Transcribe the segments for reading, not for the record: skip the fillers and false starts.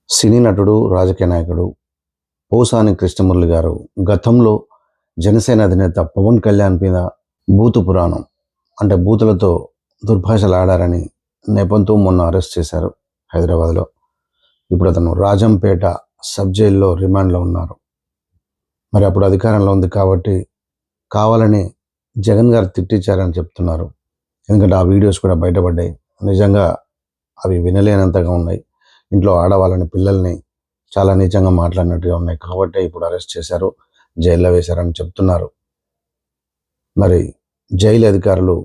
సినీ నటుడు, రాజకీయ నాయకుడు పోసాని కృష్ణమురళి గారు గతంలో జనసేన అధినేత పవన్ కళ్యాణ్ మీద బూతు పురాణం అంటే బూతులతో దుర్భాషలు ఆడారని నెపంతో మొన్న అరెస్ట్ చేశారు హైదరాబాద్లో. ఇప్పుడు అతను రాజంపేట సబ్ జైల్లో రిమాండ్లో ఉన్నారు. మరి అప్పుడు అధికారంలో ఉంది కాబట్టి కావాలని జగన్ గారు తిట్టించారని చెప్తున్నారు. ఎందుకంటే ఆ వీడియోస్ కూడా బయటపడ్డాయి. నిజంగా అవి వినలేనంతగా ఉన్నాయి. ఇంట్లో ఆడవాళ్ళని, పిల్లల్ని చాలా నీచంగా మాట్లాడినట్టుగా ఉన్నాయి. కాబట్టి ఇప్పుడు అరెస్ట్ చేశారు, జైల్లో వేశారని చెప్తున్నారు. మరి జైలు అధికారులు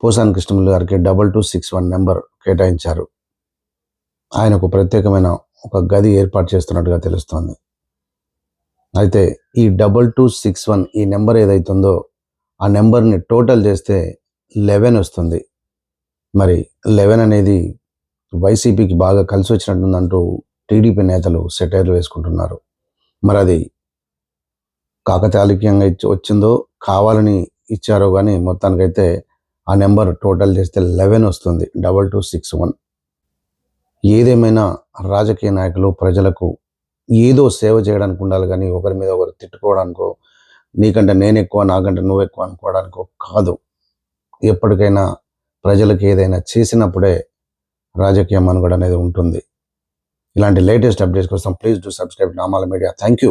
పోసాని కృష్ణమురళి గారికి 2261 నెంబర్ కేటాయించారు. ఆయనకు ప్రత్యేకమైన ఒక గది ఏర్పాటు చేస్తున్నట్టుగా తెలుస్తోంది. అయితే ఈ 2261 ఈ నెంబర్ ఏదైతుందో ఆ నెంబర్ని టోటల్ చేస్తే 11 వస్తుంది. మరి 11 అనేది వైసీపీకి బాగా కలిసి వచ్చినట్టుందంటూ టీడీపీ నేతలు సెటైర్లు వేసుకుంటున్నారు. మరి అది కాకతాళీయంగా వచ్చిందో కావాలని ఇచ్చారో కానీ మొత్తానికైతే ఆ నెంబర్ టోటల్ చేస్తే 11 వస్తుంది, 2261. ఏదేమైనా రాజకీయ నాయకులు ప్రజలకు ఏదో సేవ చేయడానికి ఉండాలి కానీ ఒకరి మీద ఒకరు తిట్టుకోవడానికో, నీకంటే నేను ఎక్కువ, నాకంటే నువ్వు ఎక్కువ అనుకోవడానికో కాదు. ఎప్పటికైనా ప్రజలకు ఏదైనా చేసినప్పుడే రాజకీయ మనుగడ అనేది ఉంటుంది. ఇలాంటి లేటెస్ట్ అప్డేట్స్ కోసం please do subscribe Namala media. Thank you.